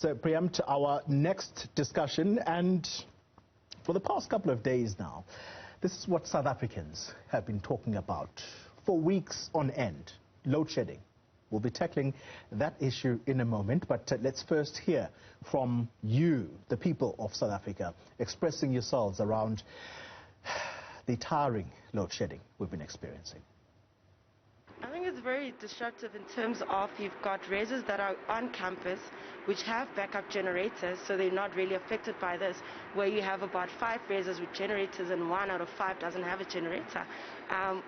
So preempt our next discussion, and for the past couple of days now, this is what South Africans have been talking about for weeks on end: load shedding. We'll be tackling that issue in a moment, but let's first hear from you, the people of South Africa, expressing yourselves around the tiring load shedding we've been experiencing. I think it's very disruptive in terms of you've got residents that are on campus which have backup generators, so they're not really affected by this, where you have about 5 residents with generators and 1 out of 5 doesn't have a generator.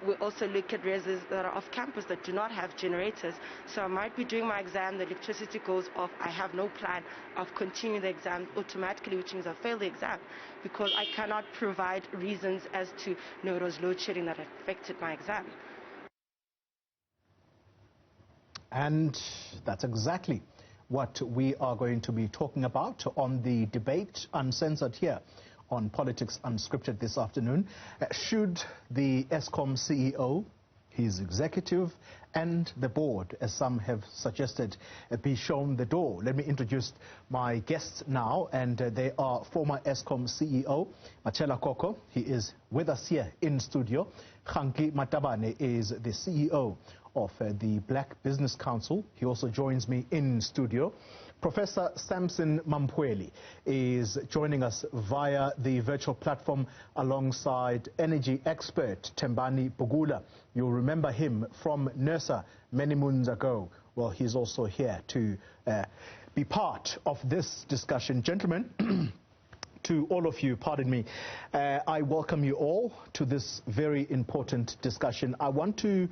We also look at residents that are off campus that do not have generators. So I might be doing my exam, the electricity goes off, I have no plan of continuing the exam automatically, which means I fail the exam because I cannot provide reasons as to, no, it was load shedding that affected my exam. And that's exactly what we are going to be talking about on the debate uncensored here on Politics Unscripted this afternoon. Should the Eskom CEO, his executive and the board, as some have suggested, be shown the door? Let me introduce my guests now, and they are former Eskom CEO Matshela Koko. He is with us here in studio. Kganki Matabane is the CEO of the Black Business Council. He also joins me in studio. Professor Sampson Mamphweli is joining us via the virtual platform alongside energy expert Thembani Bukula. You'll remember him from Nersa many moons ago. Well, he's also here to be part of this discussion. Gentlemen, to all of you, pardon me, I welcome you all to this very important discussion. I want to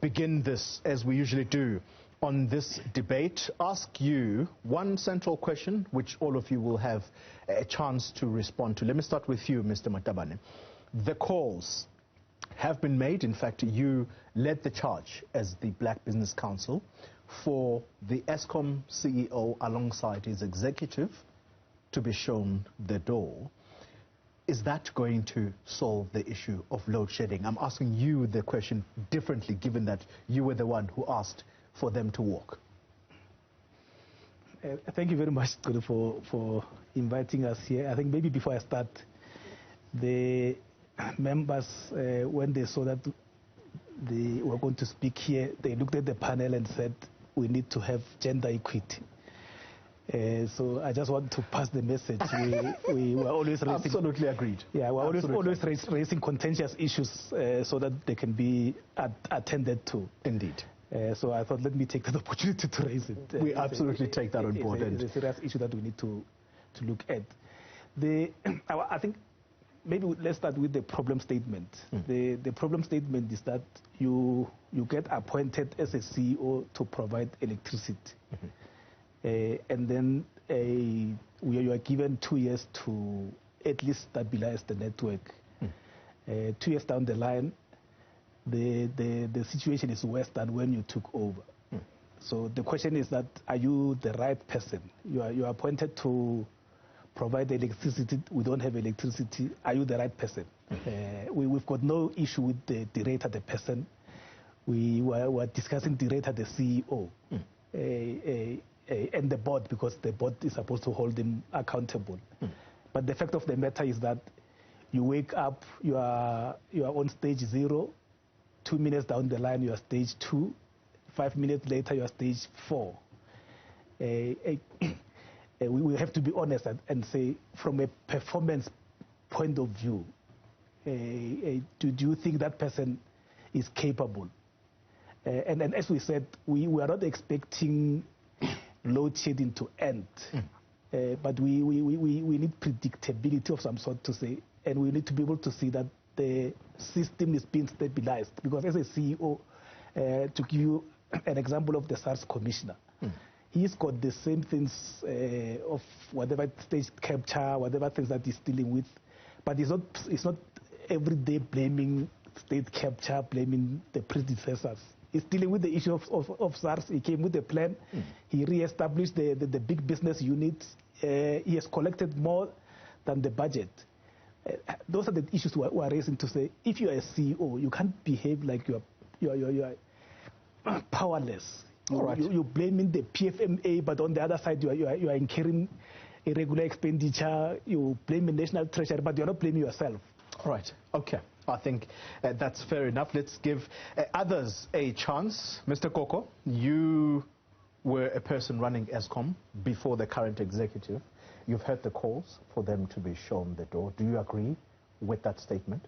begin this, as we usually do on this debate, ask you one central question which all of you will have a chance to respond to. Let me start with you, Mr. Matabane. The calls have been made, in fact you led the charge as the Black Business Council, for the Eskom CEO alongside his executive to be shown the door. Is that going to solve the issue of load shedding? I'm asking you the question differently, given that you were the one who asked for them to walk. Thank you very much, for inviting us here. I think maybe before I start, the members, when they saw that they were going to speak here, they looked at the panel and said, we need to have gender equity. So I just want to pass the message. We were always raising... Absolutely agreed. Yeah, we're always raising contentious issues so that they can be attended to. Indeed. So I thought, let me take that opportunity to raise it. We absolutely take that on board. It's a serious issue that we need to look at. I think maybe let's start with the problem statement. The problem statement is that you get appointed as a CEO to provide electricity. And then you are given 2 years to at least stabilize the network. 2 years down the line, the situation is worse than when you took over. So the question is that, are you the right person? You are appointed to provide electricity. We don't have electricity. Are you the right person? We've got no issue with the director, the person. We were discussing director, the CEO. And the board, because the board is supposed to hold him accountable. But the fact of the matter is that you wake up, you are on stage 0, 2 minutes down the line you are stage 2, 5 minutes later you are stage 4. We have to be honest and say, from a performance point of view, do you think that person is capable? And as we said, we are not expecting load shedding to end, but we need predictability of some sort to say, and we need to be able to see that the system is being stabilized. Because as a CEO, to give you an example of the SARS commissioner, he's got the same things of whatever stage capture, whatever things that he's dealing with, but it's not every day blaming state capture, blaming the predecessors. He's dealing with the issue of SARS. He came with a plan. He re-established the big business units. He has collected more than the budget. Those are the issues we are raising to say, if you are a CEO, you can't behave like you are powerless. All right. You're blaming the PFMA, but on the other side, you are incurring irregular expenditure. You blame the National Treasury, but you're not blaming yourself. All right. Okay. I think that's fair enough. Let's give others a chance. Mr. Koko, you were a person running Eskom before the current executive. You've heard the calls for them to be shown the door. Do you agree with that statement?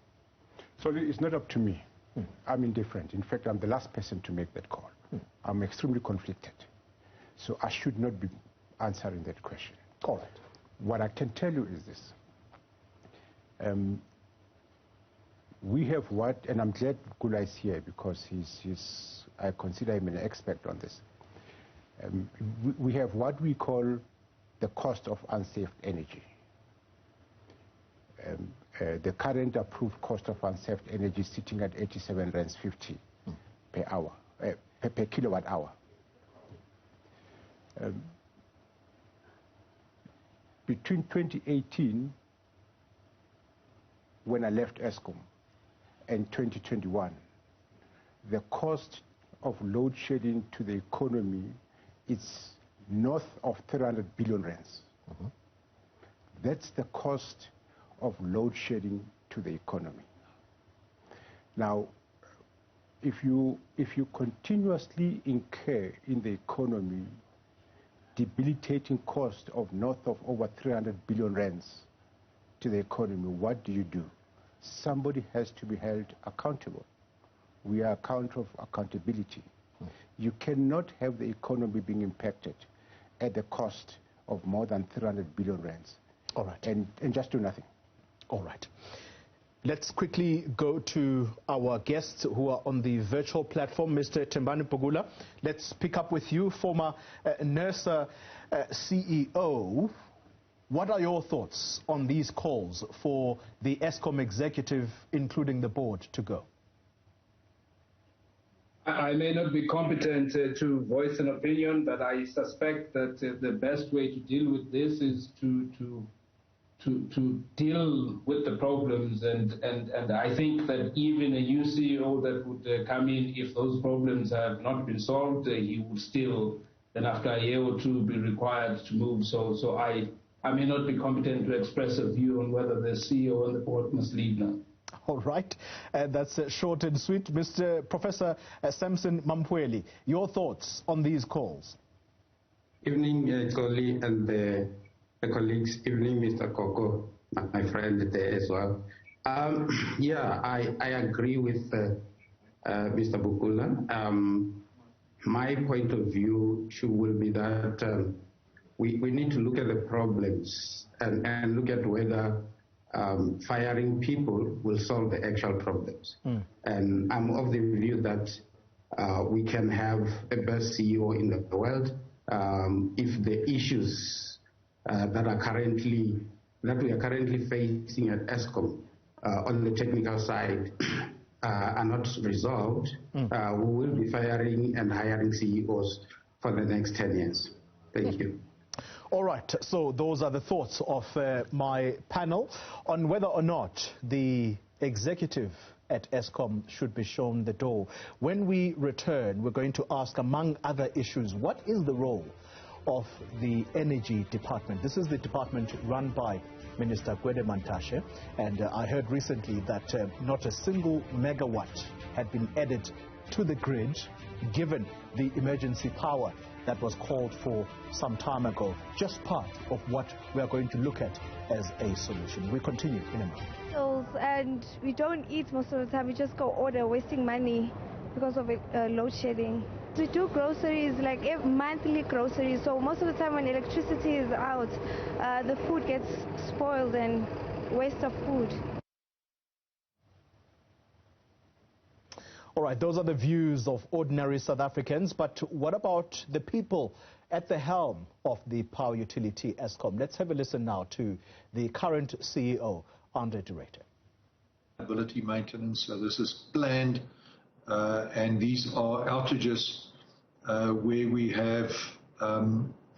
So it's not up to me. I'm indifferent. In fact, I'm the last person to make that call. I'm extremely conflicted. So I should not be answering that question. All right. What I can tell you is this. We have what, and I'm glad Bukula is here because I consider him an expert on this. We have what we call the cost of unsaved energy. The current approved cost of unsaved energy is sitting at 87 rands 50 per hour, per kilowatt hour. Between 2018, when I left Eskom, and 2021, the cost of load shedding to the economy is north of 300 billion rands. That's the cost of load shedding to the economy. Now, if you continuously incur in the economy debilitating cost of north of over 300 billion rands to the economy, what do? Somebody has to be held accountable. We are a country of accountability. You cannot have the economy being impacted at the cost of more than 300 billion rands. All right. And just do nothing. All right. Let's quickly go to our guests who are on the virtual platform. Mr. Thembani Bukula, let's pick up with you, former Nersa CEO. What are your thoughts on these calls for the Eskom executive, including the board, to go? I may not be competent to voice an opinion, but I suspect that the best way to deal with this is to deal with the problems, and I think that even a new CEO that would come in, if those problems have not been solved, he would still, then after a year or two, be required to move. So I may not be competent to express a view on whether the CEO and the board must leave now. All right. That's short and sweet. Mr. Professor Sampson Mamphweli, your thoughts on these calls? Evening, Colleen and the colleagues. Evening, Mr. Koko, my friend there as well. Yeah, I agree with Mr. Bukula. My point of view will be that we need to look at the problems and look at whether firing people will solve the actual problems. And I'm of the view that we can have a best CEO in the world if the issues that we are currently facing at Eskom on the technical side are not resolved. We will be firing and hiring CEOs for the next 10 years. Thank you. All right, so those are the thoughts of my panel on whether or not the executive at Eskom should be shown the door. When we return, we're going to ask, among other issues, what is the role of the Energy Department? This is the department run by Minister Gwede Mantashe, and I heard recently that not a single megawatt had been added to the grid, given the emergency power that was called for some time ago. Just part of what we are going to look at as a solution. We continue in a moment. And we don't eat most of the time. We just go order, wasting money because of load shedding. We do groceries, like monthly groceries. So most of the time when electricity is out, the food gets spoiled and waste of food. All right, those are the views of ordinary South Africans, but what about the people at the helm of the power utility Eskom? Let's have a listen now to the current CEO, Andre de Ruyter. Ability maintenance, so this is planned, and these are outages where we have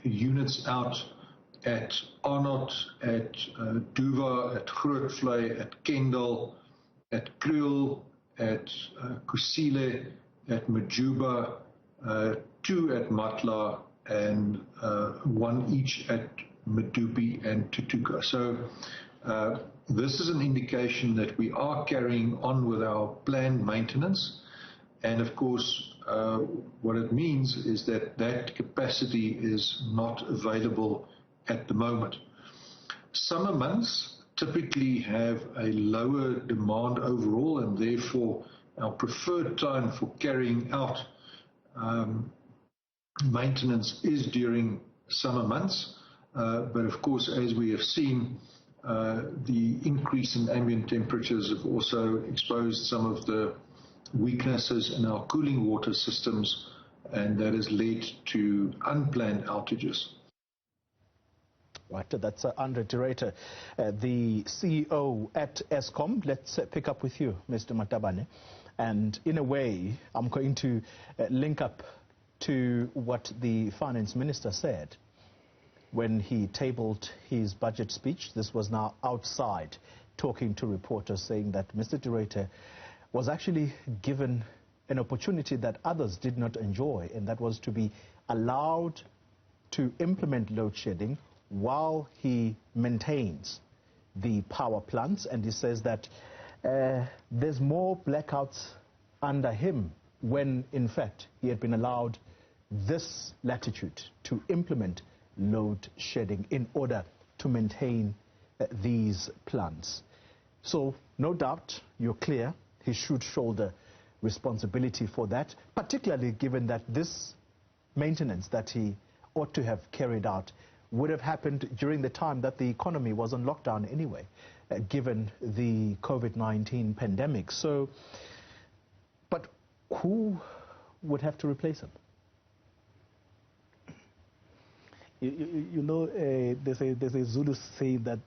units out at Arnott, at Duva, at Grootvlei, at Kendal, at Kriel, at Kusile, at Majuba, 2 at Matla, and 1 each at Medupi and Tutuka. So this is an indication that we are carrying on with our planned maintenance, and of course what it means is that that capacity is not available at the moment. Summer months typically have a lower demand overall, and therefore our preferred time for carrying out maintenance is during summer months. But of course, as we have seen, the increase in ambient temperatures have also exposed some of the weaknesses in our cooling water systems, and that has led to unplanned outages. Right, that's Andre de Ruyter, the CEO at Eskom. Let's pick up with you, Mr. Matabane. And in a way, I'm going to link up to what the finance minister said when he tabled his budget speech. This was now outside, talking to reporters, saying that Mr. de Ruyter was actually given an opportunity that others did not enjoy, and that was to be allowed to implement load shedding while he maintains the power plants. And he says that there's more blackouts under him, when in fact he had been allowed this latitude to implement load shedding in order to maintain these plants. So no doubt, you're clear, he should shoulder responsibility for that, particularly given that this maintenance that he ought to have carried out would have happened during the time that the economy was on lockdown anyway, given the COVID-19 pandemic. So, but who would have to replace him? You know, there's a Zulu saying that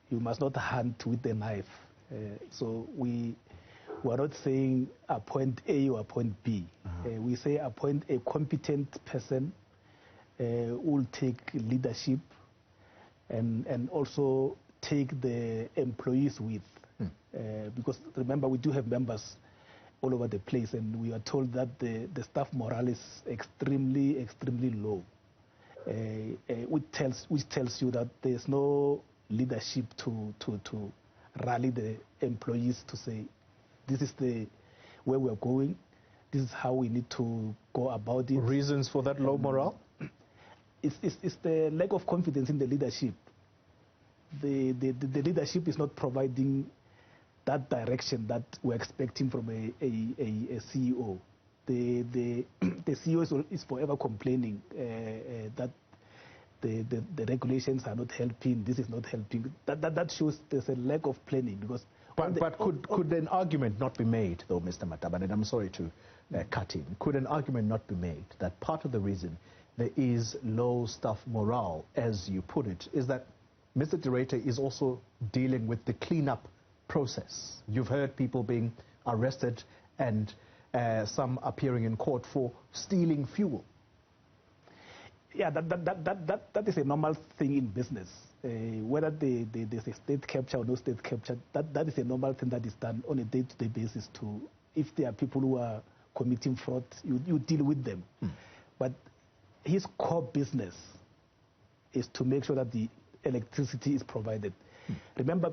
you must not hunt with a knife. So we are not saying appoint A or appoint B. We say appoint a competent person who will take leadership and also take the employees with. Because remember, we do have members all over the place, and we are told that the staff morale is extremely low. Which tells you that there's no leadership to rally the employees to say, this is where we're going, this is how we need to go about it. Reasons for that low morale? It's the lack of confidence in the leadership. The leadership is not providing that direction that we're expecting from a CEO. The CEO is forever complaining that the regulations are not helping, this is not helping. That shows there's a lack of planning. Because but could an argument not be made, though, Mr. Matabane, and I'm sorry to cut in, could an argument not be made that part of the reason there is low staff morale, as you put it, is that Mr. de Ruyter is also dealing with the cleanup process? You've heard people being arrested and some appearing in court for stealing fuel. Yeah, that is a normal thing in business. Whether there's a state capture or no state capture, that is a normal thing that is done on a day-to-day basis. If there are people who are committing fraud, you deal with them. But his core business is to make sure that the electricity is provided. Remember,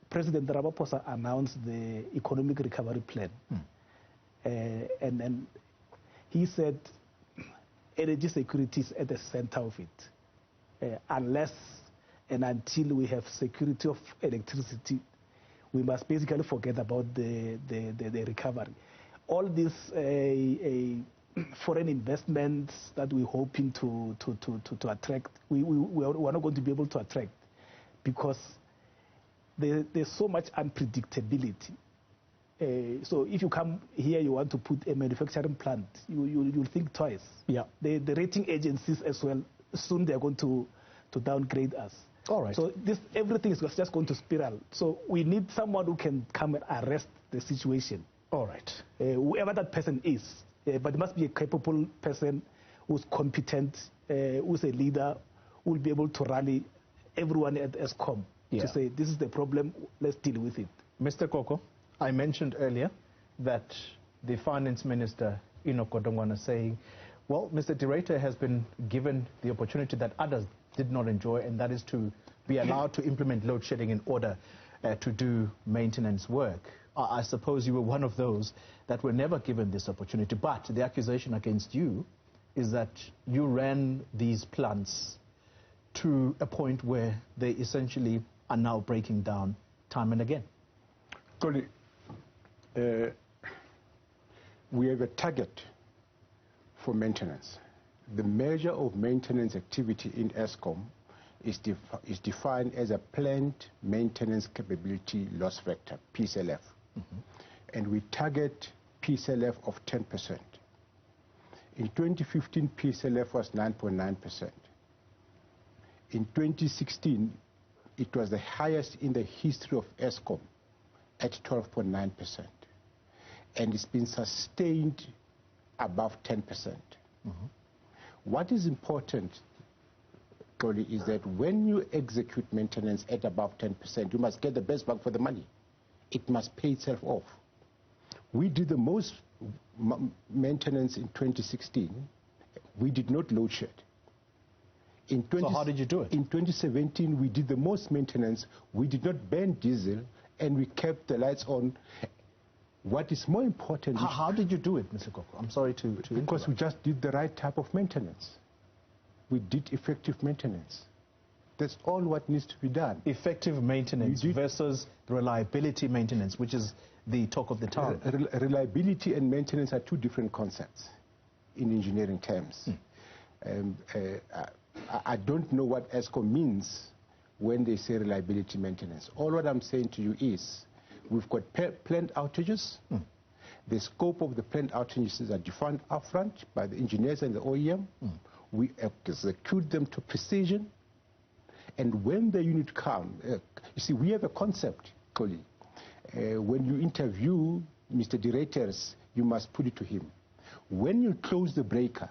President Ramaphosa announced the economic recovery plan. And he said energy security is at the center of it. Unless and until we have security of electricity, we must basically forget about the recovery. All these foreign investments that we're hoping to attract, we're not going to be able to attract, because there's so much unpredictability. So if you come here, you want to put a manufacturing plant, you'll think twice. Yeah. The rating agencies as well, soon they're going to downgrade us. All right. So everything is just going to spiral. So we need someone who can come and arrest the situation. All right. Whoever that person is. But it must be a capable person who's competent, who's a leader, who will be able to rally everyone at Eskom to say, this is the problem, let's deal with it. Mr. Koko, I mentioned earlier that the finance minister Enoch Godongwana saying, well, Mr. de Ruyter has been given the opportunity that others did not enjoy, and that is to be allowed to implement load shedding in order to do maintenance work. I suppose you were one of those that were never given this opportunity, but the accusation against you is that you ran these plants to a point where they essentially are now breaking down time and again. Totally. We have a target for maintenance. The measure of maintenance activity in Eskom is defined as a plant maintenance capability loss factor, PSLF. And we target PSLF of 10%. In 2015, PSLF was 9.9%. In 2016, it was the highest in the history of Eskom at 12.9%. And it's been sustained above 10%. What is important, Toli, is that when you execute maintenance at above 10%, you must get the best bang for the money. It must pay itself off. We did the most maintenance in 2016. We did not load shed. So how did you do it? In 2017, we did the most maintenance. We did not burn diesel, and we kept the lights on. What is more important... How did you do it, Mr. Koko? I'm sorry to Because we just did the right type of maintenance. We did effective maintenance. That's all what needs to be done. Effective maintenance versus reliability maintenance, which is the talk of the town. Reliability and maintenance are two different concepts in engineering terms. I don't know what Eskom means when they say reliability maintenance. All what I'm saying to you is we've got plant outages. The scope of the plant outages are defined upfront by the engineers and the OEM. We execute them to precision. And when the unit comes, you see, we have a concept, colleague. When you interview Mr. de Ruyter, you must put it to him. When you close the breaker,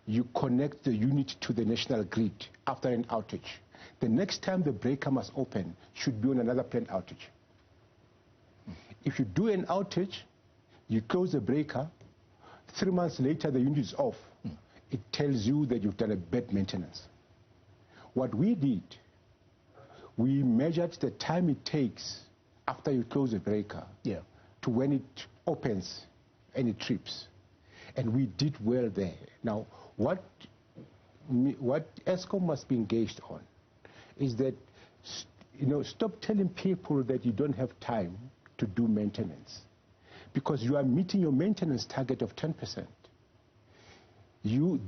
you connect the unit to the national grid after an outage. The next time the breaker must open should be on another plant outage. If you do an outage, you close the breaker, 3 months later the unit is off. It tells you that you've done a bad maintenance. What we did, we measured the time it takes after you close the breaker to when it opens and it trips. And we did well there. Now, what Eskom must be engaged on is that, stop telling people that you don't have time to do maintenance, because you are meeting your maintenance target of 10%.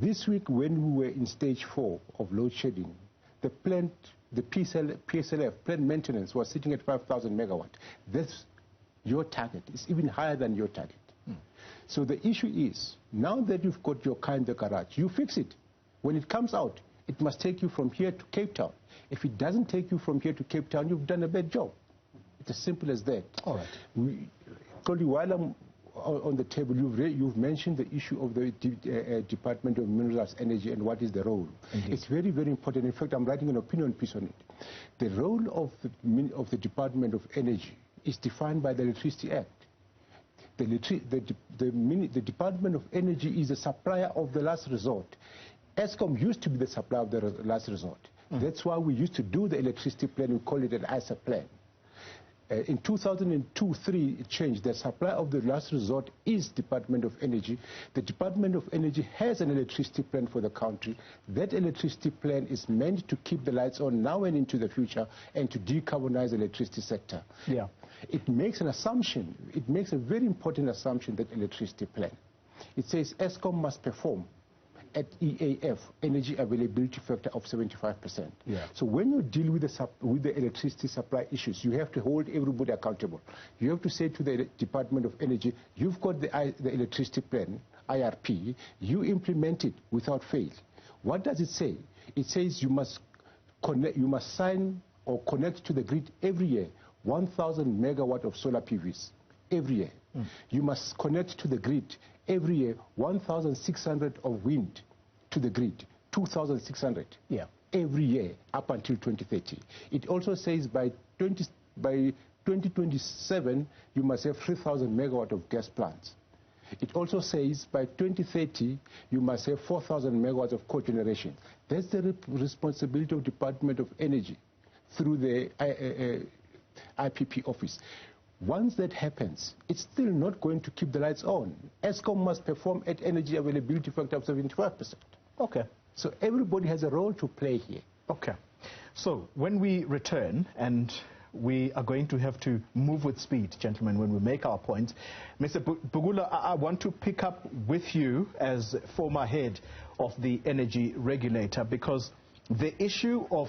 This week, when we were in stage 4 of load shedding, the PSLF, plant maintenance, was sitting at 5,000 megawatt. That's your target. It's even higher than your target. So the issue is, now that you've got your car in the garage, you fix it. When it comes out, it must take you from here to Cape Town. If it doesn't take you from here to Cape Town, you've done a bad job. It's as simple as that. All right. While I'm on the table, you've mentioned the issue of the Department of Minerals, Energy, and what is the role. Indeed. It's very, very important. In fact, I'm writing an opinion piece on it. The role of the Department of Energy is defined by the Electricity Act. The Department of Energy is a supplier of the last resort. Eskom used to be the supplier of the last resort. That's why we used to do the electricity plan. We call it an ISA plan. In 2002-03, it changed. The supply of the last resort is Department of Energy. The Department of Energy has an electricity plan for the country. That electricity plan is meant to keep the lights on now and into the future and to decarbonize the electricity sector. Yeah. It makes an assumption. It makes a very important assumption, that electricity plan. It says Eskom must perform at EAF, energy availability factor of 75%. Yeah. So when you deal with the electricity supply issues, you have to hold everybody accountable. You have to say to the Department of Energy, you've got the electricity plan, IRP, you implement it without fail. What does it say? It says you must sign or connect to the grid every year 1,000 megawatt of solar PVs every year. You must connect to the grid every year 1,600 of wind to the grid, 2,600 every year up until 2030. It also says by 2027 you must have 3,000 megawatt of gas plants. It also says by 2030, you must have 4,000 megawatts of cogeneration. That's the responsibility of Department of Energy through the IPP office. Once that happens, it's still not going to keep the lights on. Eskom must perform at energy availability factor of 75%. Okay. So everybody has a role to play here. Okay. So when we return, and we are going to have to move with speed, gentlemen, when we make our points. Mr. Bukula, I want to pick up with you as former head of the energy regulator, because the issue of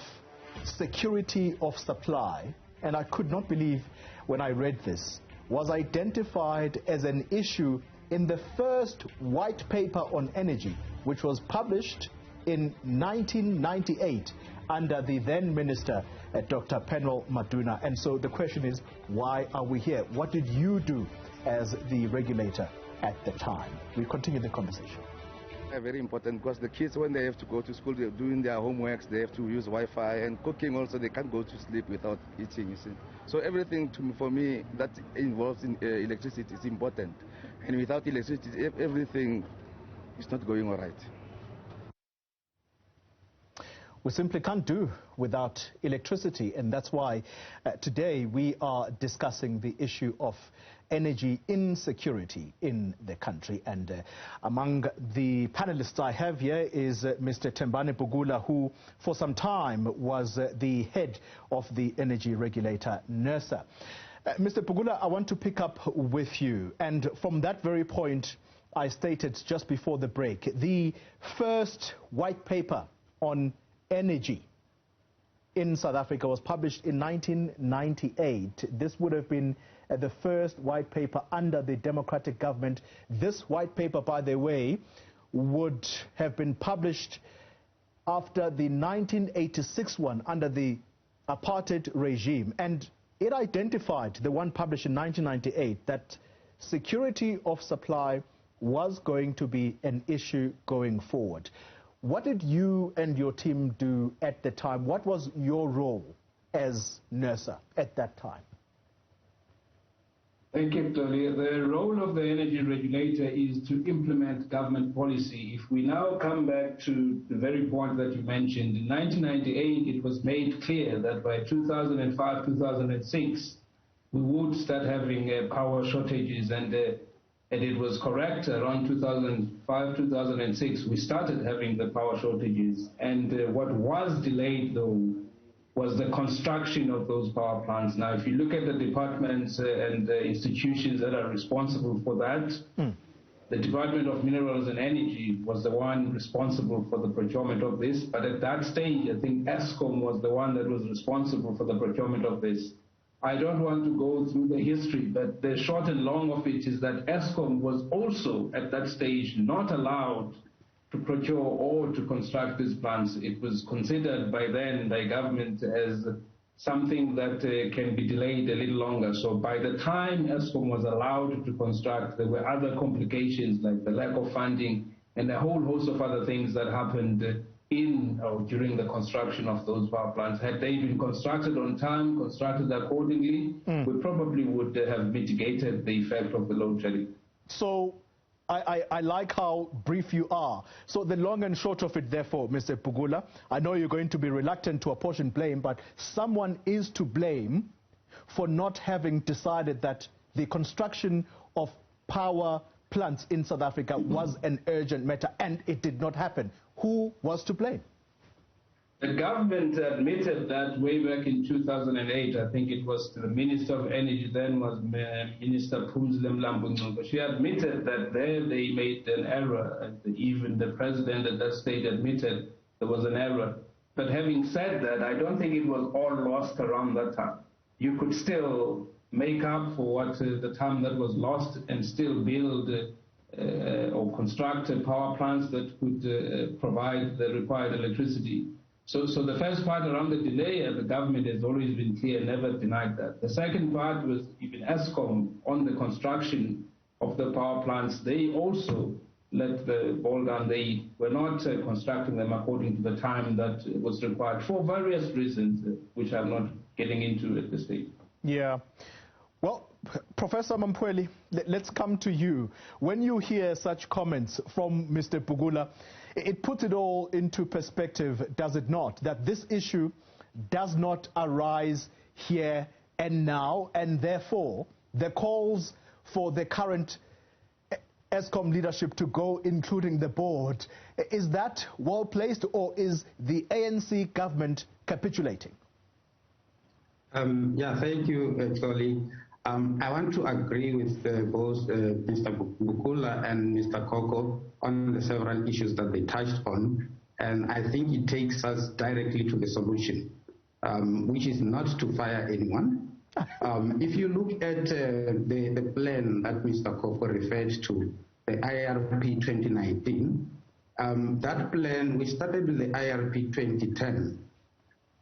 security of supply, and I could not believe when I read this, was identified as an issue in the first white paper on energy, which was published in 1998 under the then minister, Dr. Penwell Maduna. And so the question is, why are we here? What did you do as the regulator at the time? We continue the conversation. Very important, because the kids, when they have to go to school, they're doing their homeworks, they have to use Wi-Fi, and cooking also, they can't go to sleep without eating, you see. So everything for me that involves in electricity is important. And without electricity, everything is not going all right. We simply can't do without electricity, and that's why today we are discussing the issue of energy insecurity in the country. And among the panelists I have here is Mr. Thembani Bukula, who for some time was the head of the energy regulator, Nersa. Mr. Bukula, I want to pick up with you, and from that very point I stated just before the break, the first white paper on energy in South Africa was published in 1998. This would have been the first white paper under the democratic government. This white paper, by the way, would have been published after the 1986 one under the apartheid regime. And it identified, the one published in 1998, that security of supply was going to be an issue going forward. What did you and your team do at the time? What was your role as Nersa at that time? Thank you, Tony. The role of the energy regulator is to implement government policy. If we now come back to the very point that you mentioned, in 1998 it was made clear that by 2005, 2006, we would start having power shortages, and it was correct. Around 2005, 2006, we started having the power shortages. And what was delayed, though, was the construction of those power plants. Now, if you look at the departments and the institutions that are responsible for that, the Department of Minerals and Energy was the one responsible for the procurement of this. But at that stage, I think Eskom was the one that was responsible for the procurement of this. I don't want to go through the history, but the short and long of it is that Eskom was also at that stage not allowed to procure or to construct these plants. It was considered by then by government as something that can be delayed a little longer. So by the time Eskom was allowed to construct, there were other complications like the lack of funding and a whole host of other things that happened in or during the construction of those power plants. Had they been constructed on time, constructed accordingly, we probably would have mitigated the effect of the load shedding. So I like how brief you are. So the long and short of it, therefore, Mr. Bukula, I know you're going to be reluctant to apportion blame, but someone is to blame for not having decided that the construction of power plants in South Africa was an urgent matter, and it did not happen. Who was to blame? The government admitted that way back in 2008. I think it was the Minister of Energy then was Minister Phumzile Mlambo-Ngcuka. She admitted that there they made an error, and even the president at that stage admitted there was an error. But having said that, I don't think it was all lost around that time. You could still make up for what the time that was lost and still build or construct power plants that could provide the required electricity. So the first part around the delay, the government has always been clear, never denied that. The second part was even Eskom on the construction of the power plants. They also let the ball down. They were not constructing them according to the time that was required for various reasons, which I'm not getting into at this stage. Yeah. Well, Professor Mamphweli, let's come to you. When you hear such comments from Mr. Bukula, it puts it all into perspective, does it not? That this issue does not arise here and now, and therefore the calls for the current Eskom leadership to go, including the board, is that well placed, or is the ANC government capitulating? Yeah, thank you, Toli. I want to agree with both Mr. Bukula and Mr. Koko on the several issues that they touched on, and I think it takes us directly to the solution, which is not to fire anyone. If you look at the plan that Mr. Koko referred to, the IRP 2019, that plan, we started with the IRP 2010.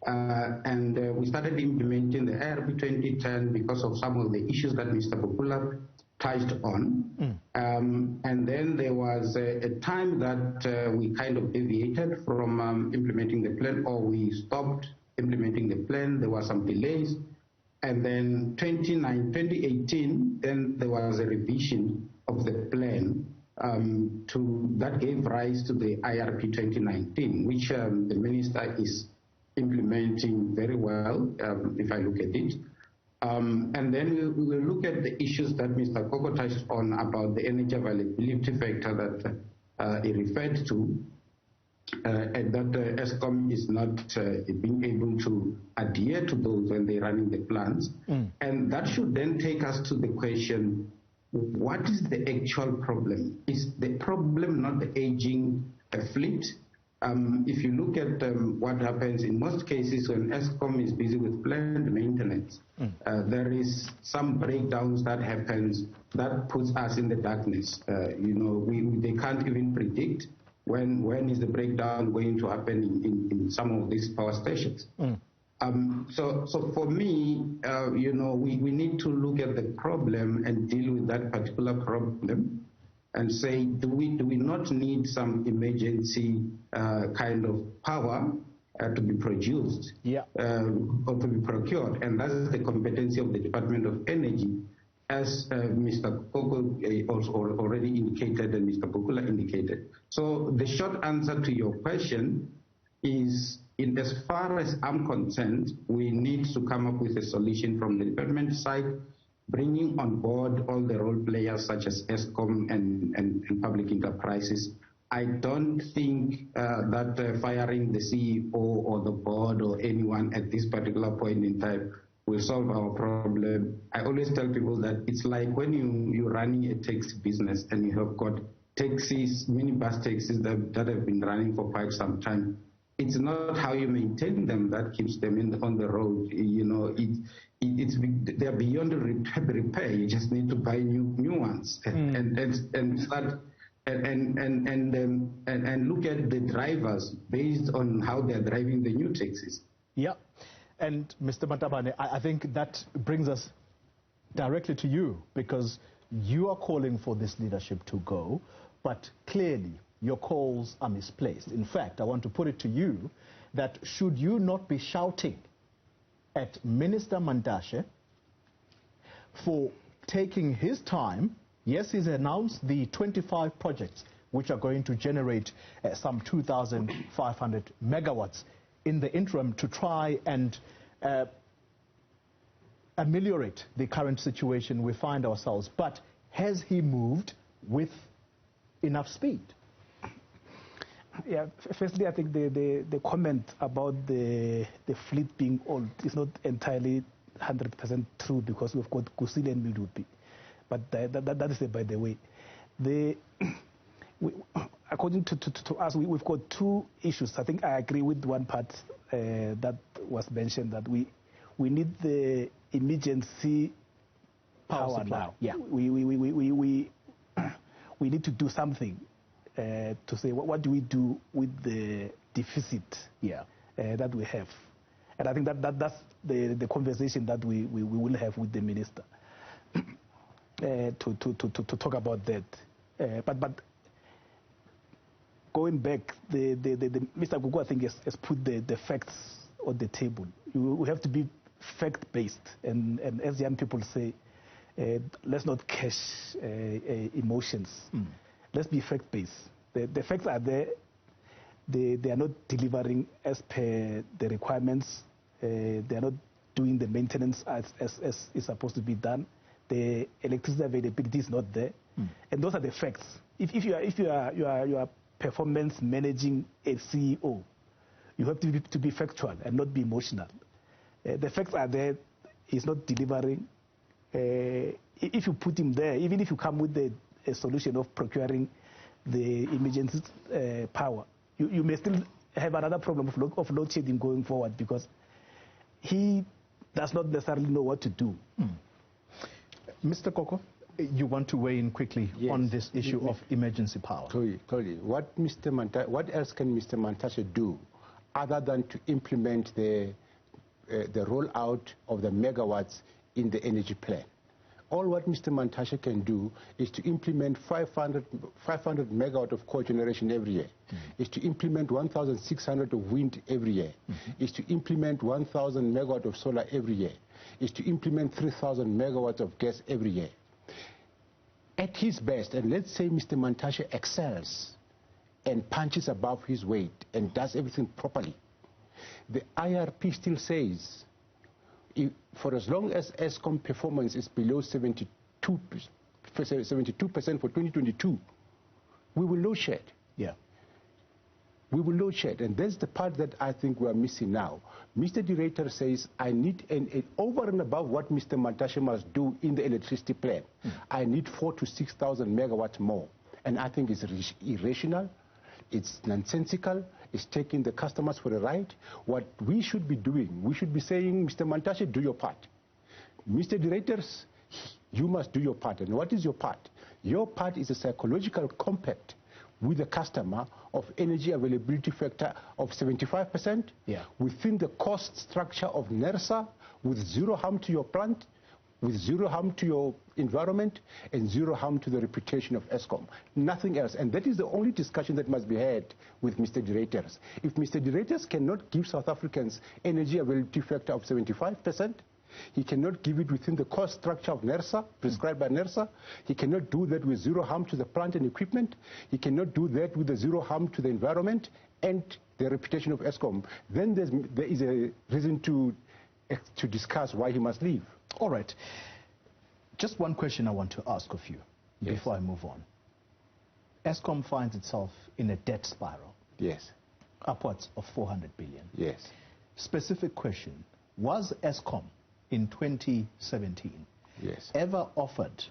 And we started implementing the IRP 2010 because of some of the issues that Mr. Bukula touched on. And then there was a time that we kind of deviated from implementing the plan, or we stopped implementing the plan. There were some delays. And then 2018, then there was a revision of the plan that gave rise to the IRP 2019, which the minister is implementing very well, if I look at it. And then we will look at the issues that Mr. Koko touched on about the energy availability factor that he referred to, and that Eskom is not being able to adhere to those when they're running the plants. And that should then take us to the question, what is the actual problem? Is the problem not the aging fleet? If you look at what happens in most cases when Eskom is busy with planned maintenance, there is some breakdowns that happens that puts us in the darkness. They can't even predict when is the breakdown going to happen in some of these power stations. So for me, we need to look at the problem and deal with that particular problem and say, do we not need some emergency kind of power to be produced or to be procured? And that's the competency of the Department of Energy, as Mr. Koko also already indicated and Mr. Bukula indicated. So the short answer to your question is, as far as I'm concerned, we need to come up with a solution from the department side, bringing on board all the role players such as Eskom and public enterprises. I don't think that firing the CEO or the board or anyone at this particular point in time will solve our problem. I always tell people that it's like when you're running a taxi business and you have got taxis, minibus taxis that have been running for quite some time. It's not how you maintain them that keeps them on the road. They're beyond repair. You just need to buy new ones and start and look at the drivers based on how they're driving the new taxis. Yeah, and Mr. Matabane, I think that brings us directly to you, because you are calling for this leadership to go, but clearly your calls are misplaced. In fact, I want to put it to you that should you not be shouting at Minister Mantashe for taking his time? Yes, he's announced the 25 projects which are going to generate some 2,500 megawatts in the interim to try and ameliorate the current situation we find ourselves. But has he moved with enough speed? Yeah, firstly, I think the comment about the fleet being old is not entirely 100% true, because we've got Kusile and Midupi. But that is by the way. According to us, we've got two issues. I think I agree with one part that was mentioned, that we need the emergency power supply. now. Yeah, we need to do something to say what do we do with the deficit that we have. And I think that's the conversation that we will have with the minister to talk about that. But going back, the Mr. Koko, I think, has put the facts on the table. We have to be fact-based, and as young people say, let's not cash emotions. Let's be fact-based. The facts are there. They are not delivering as per the requirements. They are not doing the maintenance as is supposed to be done. The electricity availability is not there, and those are the facts. If you are performance managing a CEO, you have to be factual and not be emotional. The facts are there. He's not delivering. If you put him there, even if you come with a solution of procuring the emergency power, you may still have another problem of load shedding going forward because he does not necessarily know what to do. Mr. Koko, you want to weigh in quickly on this issue of emergency power? Totally. What else can Mr. Mantashe do other than to implement the rollout of the megawatts in the energy plan? All what Mr. Mantashe can do is to implement 500 megawatt of cogeneration every year, is to implement 1,600 of wind every year, is to implement 1,000 megawatt of solar every year, is to implement 3,000 megawatts of gas every year. At his best, and let's say Mr. Mantashe excels and punches above his weight and does everything properly, the IRP still says for as long as Eskom performance is below 72% for 2022, we will load shed. Yeah. We will load shed, and that's the part that I think we are missing now. Mr. de Ruyter says, I need, over and above what Mr. Mantashe must do in the electricity plan, I need 4,000 to 6,000 megawatts more. And I think it's irrational, it's nonsensical, it's taking the customers for a ride. What we should be doing, we should be saying, Mr. Mantashe, do your part. Mr. de Ruyter, you must do your part. And what is your part? Your part is a psychological compact with the customer of energy availability factor of 75% within the cost structure of Nersa, with zero harm to your plant, with zero harm to your environment, and zero harm to the reputation of Eskom. Nothing else. And that is the only discussion that must be had with Mr. de Ruyter. If Mr. de Ruyter cannot give South Africans energy availability factor of 75%, he cannot give it within the cost structure of Nersa, prescribed by Nersa. He cannot do that with zero harm to the plant and equipment. He cannot do that with the zero harm to the environment and the reputation of Eskom. Then there is a reason to discuss why he must leave. All right. Just one question I want to ask of you before I move on. Eskom finds itself in a debt spiral. Yes. Upwards of 400 billion. Yes. Specific question. Was Eskom in 2017 ever offered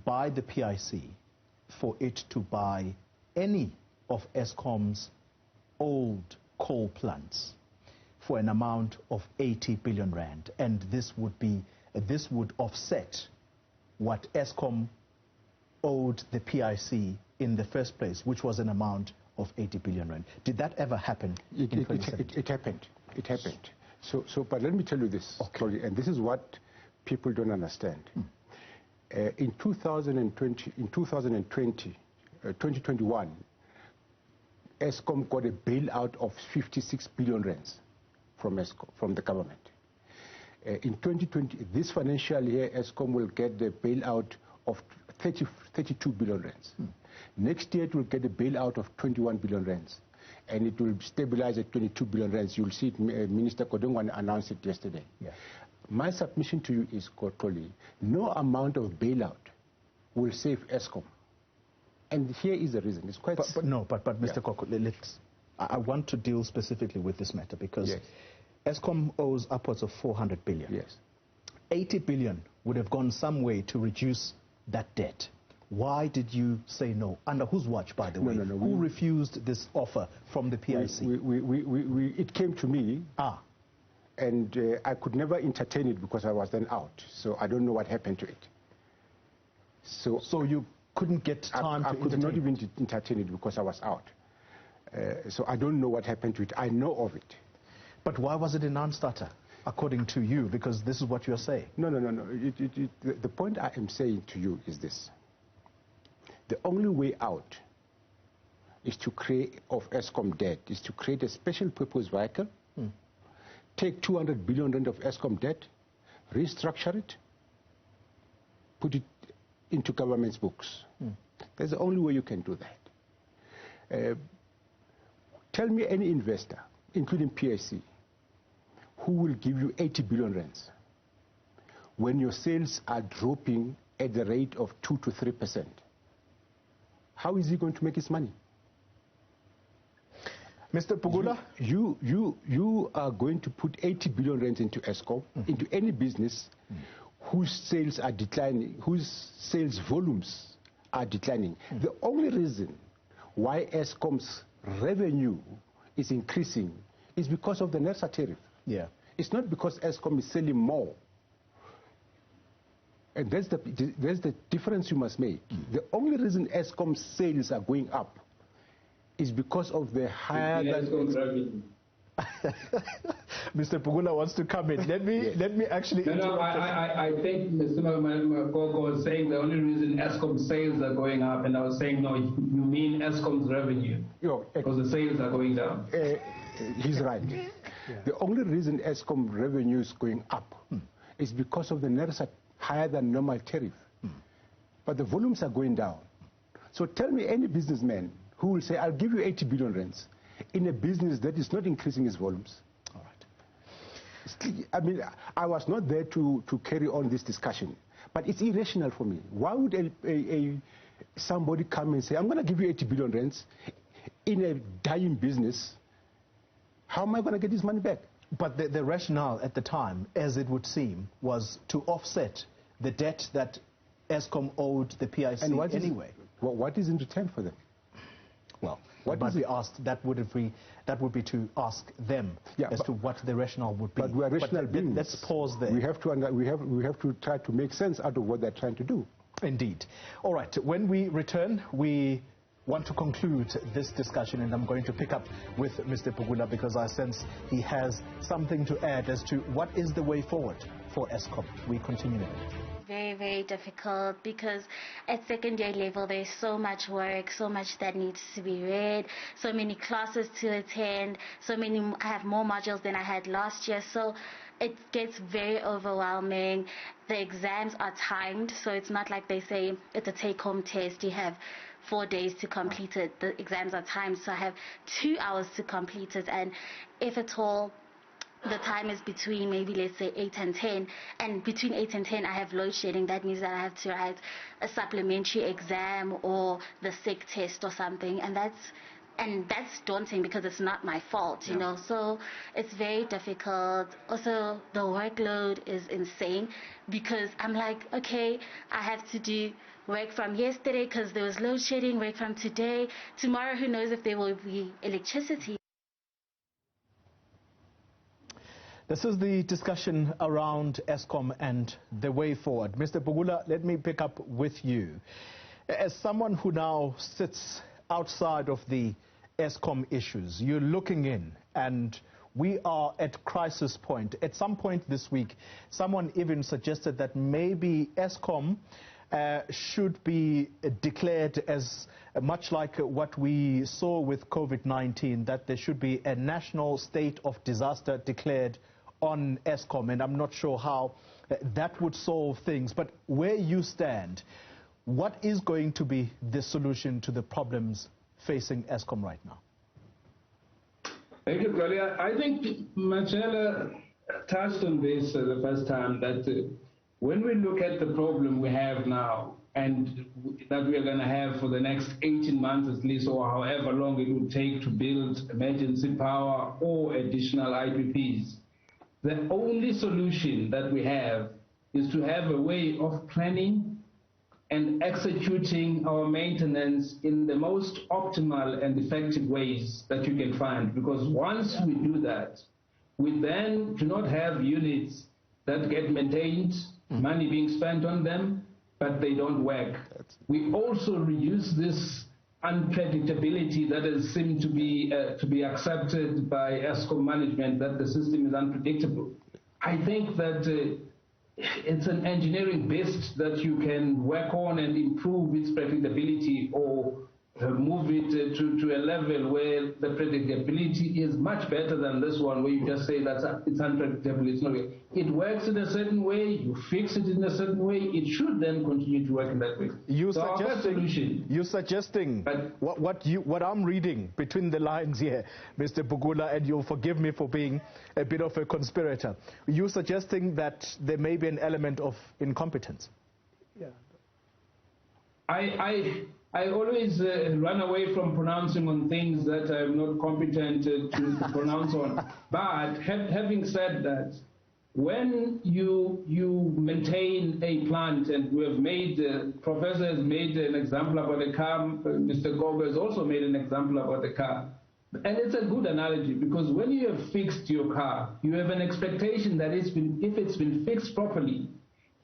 by the PIC for it to buy any of Eskom's old coal plants for an amount of 80 billion rand, and this would offset what Eskom owed the PIC in the first place, which was an amount of 80 billion rand. Did that ever happen in 2017? It happened. But let me tell you this, and this is what people don't understand. In 2021, Eskom got a bailout of 56 billion rands from the government. In 2020, this financial year, Eskom will get the bailout of 32 billion rands. Next year, it will get a bailout of 21 billion rands. And it will stabilize at 22 billion rands. You'll see it, Minister Kodongwana announced it yesterday. Yeah. My submission to you is, Kotoli, no amount of bailout will save Eskom. And here is the reason. It's quite... But Mr. Koko, I want to deal specifically with this matter because Eskom owes upwards of 400 billion. Yes. 80 billion would have gone some way to reduce that debt. Why did you say no? Under whose watch, by the way? No. Who refused this offer from the PIC? It came to me, and I could never entertain it because I was then out. So I don't know what happened to it. So you couldn't get time to entertain it? I could not even entertain it because I was out. So I don't know what happened to it. I know of it. But why was it a non-starter, according to you? Because this is what you're saying. No. The point I am saying to you is this. The only way out is to create, of Eskom debt, is to create a special purpose vehicle, take 200 billion rand of Eskom debt, restructure it, put it into government's books. That's the only way you can do that. Tell me any investor, including PIC, who will give you 80 billion rands when your sales are dropping at the rate of 2 to 3%. How is he going to make his money? Mr. Bukula? You are going to put 80 billion rands into Eskom, into any business whose sales are declining, whose sales volumes are declining. The only reason why Eskom's revenue is increasing is because of the Nersa tariff. Yeah. It's not because Eskom is selling more. And that's the difference you must make. The only reason Eskom's sales are going up is because of the higher than... Mr. Bukula wants to come in. Let me actually... No, I think Mr. Koko was saying the only reason Eskom's sales are going up, and I was saying, no, you mean Eskom's revenue, because the sales are going down. He's right. Yeah. The only reason Eskom revenue is going up is because of the Nersa higher than normal tariff. But the volumes are going down. So tell me any businessman who will say, I'll give you 80 billion rands in a business that is not increasing its volumes. All right. I mean, I was not there to carry on this discussion, but it's irrational for me. Why would somebody come and say, I'm going to give you 80 billion rands in a dying business? How am I going to get this money back? But the rationale at the time, as it would seem, was to offset the debt that Eskom owed the PIC anyway. What is in return for them? Well, that would be to ask them as to what the rationale would be. But we are rational beings. Let's pause there. We have to try to make sense out of what they're trying to do. Indeed. All right. When we return, we want to conclude this discussion, and I'm going to pick up with Mr. Bukula because I sense he has something to add as to what is the way forward for Eskom. We continue. Very, very difficult because at secondary level there's so much work, so much that needs to be read, so many classes to attend, I have more modules than I had last year, so it gets very overwhelming. The exams are timed, so it's not like they say it's a take-home test, you have 4 days to complete it. The exams are timed, so I have 2 hours to complete it, and if at all the time is between maybe let's say 8 and 10, and between 8 and 10 I have load shedding. That means that I have to write a supplementary exam or the SIG test or something, and that's daunting because it's not my fault, you know, so it's very difficult. Also, the workload is insane because I'm like, okay, I have to do work from yesterday because there was load shedding, work from today, tomorrow who knows if there will be electricity. This is the discussion around Eskom and the way forward. Mr. Bukula, let me pick up with you. As someone who now sits outside of the Eskom issues, you're looking in, and we are at crisis point. At some point this week, someone even suggested that maybe Eskom should be declared as much like what we saw with COVID-19, that there should be a national state of disaster declared on Eskom, and I'm not sure how that would solve things. But where you stand, what is going to be the solution to the problems facing Eskom right now? Thank you, Claudia. I think Matshela touched on this the first time, that when we look at the problem we have now and that we are going to have for the next 18 months at least, or however long it will take to build emergency power or additional IPPs, the only solution that we have is to have a way of planning and executing our maintenance in the most optimal and effective ways that you can find. Because once we do that, we then do not have units that get maintained, money being spent on them, but they don't work. We also reduce this unpredictability that has seemed to be accepted by Eskom management, that the system is unpredictable. I think that it's an engineering best that you can work on and improve its predictability, or move it to a level where the predictability is much better than this one, where you just say that it's unpredictable. It's not. It works in a certain way. You fix it in a certain way. It should then continue to work in that way. You're suggesting what I'm reading between the lines here, Mr. Bukula, and you'll forgive me for being a bit of a conspirator. You're suggesting that there may be an element of incompetence. Yeah. I always run away from pronouncing on things that I'm not competent to pronounce on. But having said that, when you maintain a plant, and we have made, Professor has made an example about the car, Mr. Koko has also made an example about the car. And it's a good analogy, because when you have fixed your car, you have an expectation that if it's been fixed properly,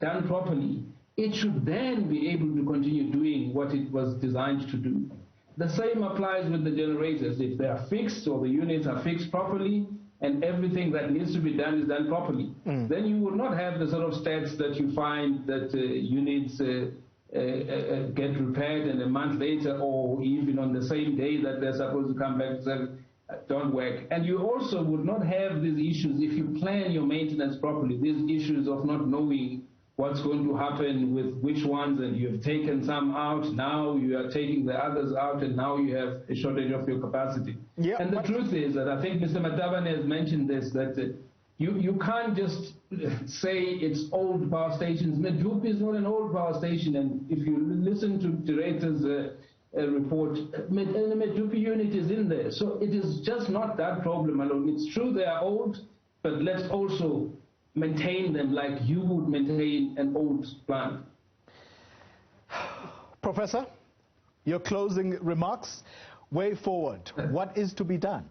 done properly, it should then be able to continue doing what it was designed to do. The same applies with the generators. If they are fixed, or the units are fixed properly, and everything that needs to be done is done properly, then you will not have the sort of stats that you find that units get repaired and a month later, or even on the same day that they're supposed to come back, don't work. And you also would not have these issues if you plan your maintenance properly, these issues of not knowing what's going to happen with which ones, and you have taken some out, now you are taking the others out, and now you have a shortage of your capacity. Yeah, and the truth is that I think Mr. Matabane has mentioned this, that you can't just say it's old power stations. Medupi is not an old power station, and if you listen to De Ruyter's report, the Medupi unit is in there. So it is just not that problem alone. It's true they are old, but let's also maintain them like you would maintain an old plant. Professor, your closing remarks, way forward. What is to be done?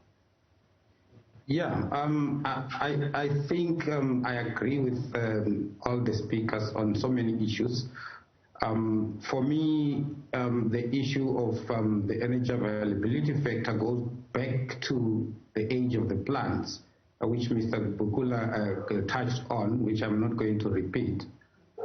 Yeah, I think I agree with all the speakers on so many issues. For me, the issue of the energy availability factor goes back to the age of the plants, which Mr. Bukula touched on, which I'm not going to repeat.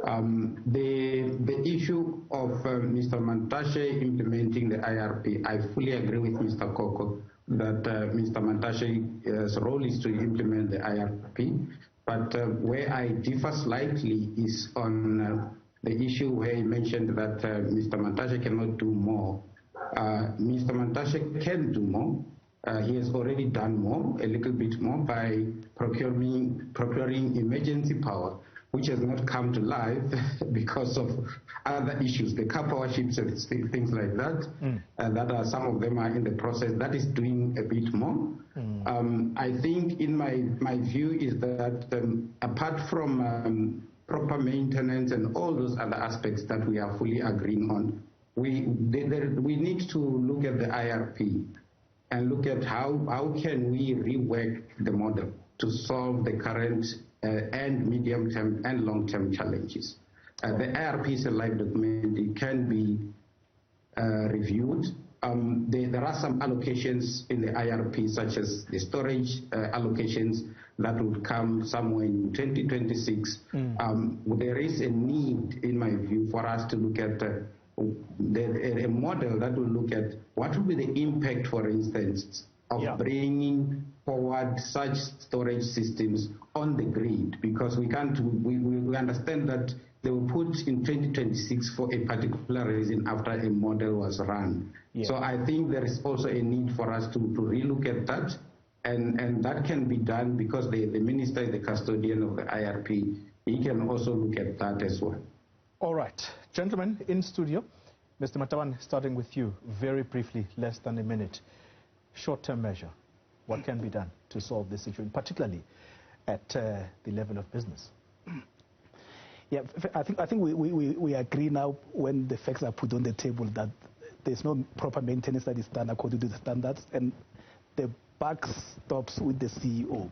The issue of Mr. Mantashe implementing the IRP, I fully agree with Mr. Koko that Mr. Mantashe's role is to implement the IRP, but where I differ slightly is on the issue where he mentioned that Mr. Mantashe cannot do more. Mr. Mantashe can do more. He has already done more, a little bit more, by procuring emergency power, which has not come to life because of other issues, the car power ships and things like that. That are, some of them are in the process. That is doing a bit more. I think, in my view, is that apart from proper maintenance and all those other aspects that we are fully agreeing on, we need to look at the IRP and look at how can we rework the model to solve the current and medium-term and long-term challenges. The IRP is a live document. It can be reviewed. There are some allocations in the IRP, such as the storage allocations that would come somewhere in 2026. There is a need, in my view, for us to look at a model that will look at what will be the impact, for instance, of bringing forward such storage systems on the grid, because we understand that they were put in 2026 for a particular reason after a model was run. So I think there is also a need for us to relook at that, and that can be done because the minister is the custodian of the IRP. He can also look at that as well. All right, gentlemen in studio, Mr. Matabane, starting with you, very briefly, less than a minute. Short-term measure, what can be done to solve this situation, particularly at the level of business? Yeah, I think we agree now, when the facts are put on the table, that there's no proper maintenance that is done according to the standards, and the buck stops with the CEO.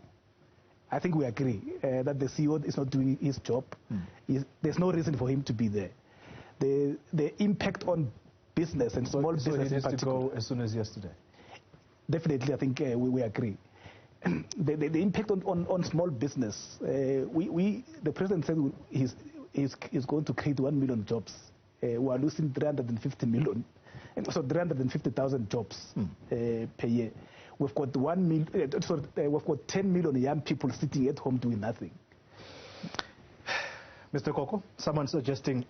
I think we agree that the CEO is not doing his job. There's no reason for him to be there. The impact on business and small business in particular. So he needs to go as soon as yesterday? Definitely, I think we agree. The impact on small business, the president said he's going to create 1 million jobs. We are losing 350 million So 350,000 jobs per year. We've got 10 million young people sitting at home doing nothing. Mr. Koko, someone suggesting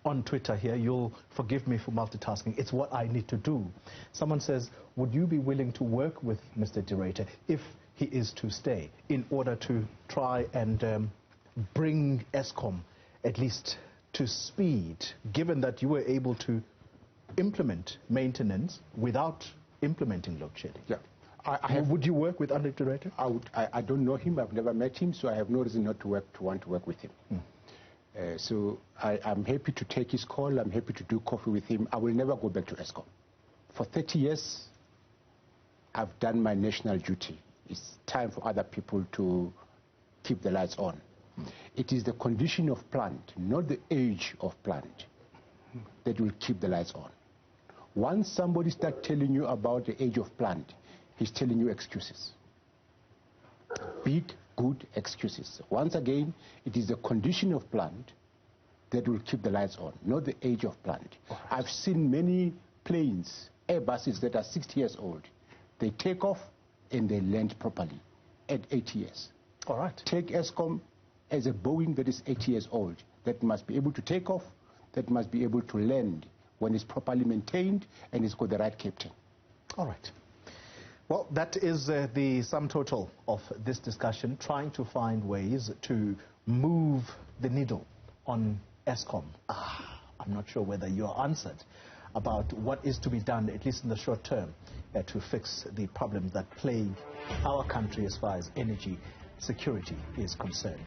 on Twitter here, you'll forgive me for multitasking, it's what I need to do. Someone says, would you be willing to work with Mr. de Ruyter if he is to stay in order to try and bring Eskom at least to speed, given that you were able to implement maintenance without implementing load shedding? Yeah. Would you work with Andre de Ruyter? I don't know him. I've never met him, so I have no reason not to want to work with him. So I'm happy to take his call. I'm happy to do coffee with him. I will never go back to Eskom. For 30 years, I've done my national duty. It's time for other people to keep the lights on. It is the condition of plant, not the age of plant, that will keep the lights on. Once somebody starts telling you about the age of plant, he's telling you excuses. Big, good excuses. Once again, it is the condition of plant that will keep the lights on, not the age of plant. I've seen many planes, Airbuses that are 60 years old. They take off and they land properly at 80 years. All right. Take Eskom as a Boeing that is 80 years old, that must be able to take off, that must be able to land when it's properly maintained and it's got the right captain. All right. Well, that is the sum total of this discussion, trying to find ways to move the needle on Eskom. I'm not sure whether you are answered about what is to be done, at least in the short term, to fix the problems that plague our country as far as energy security is concerned.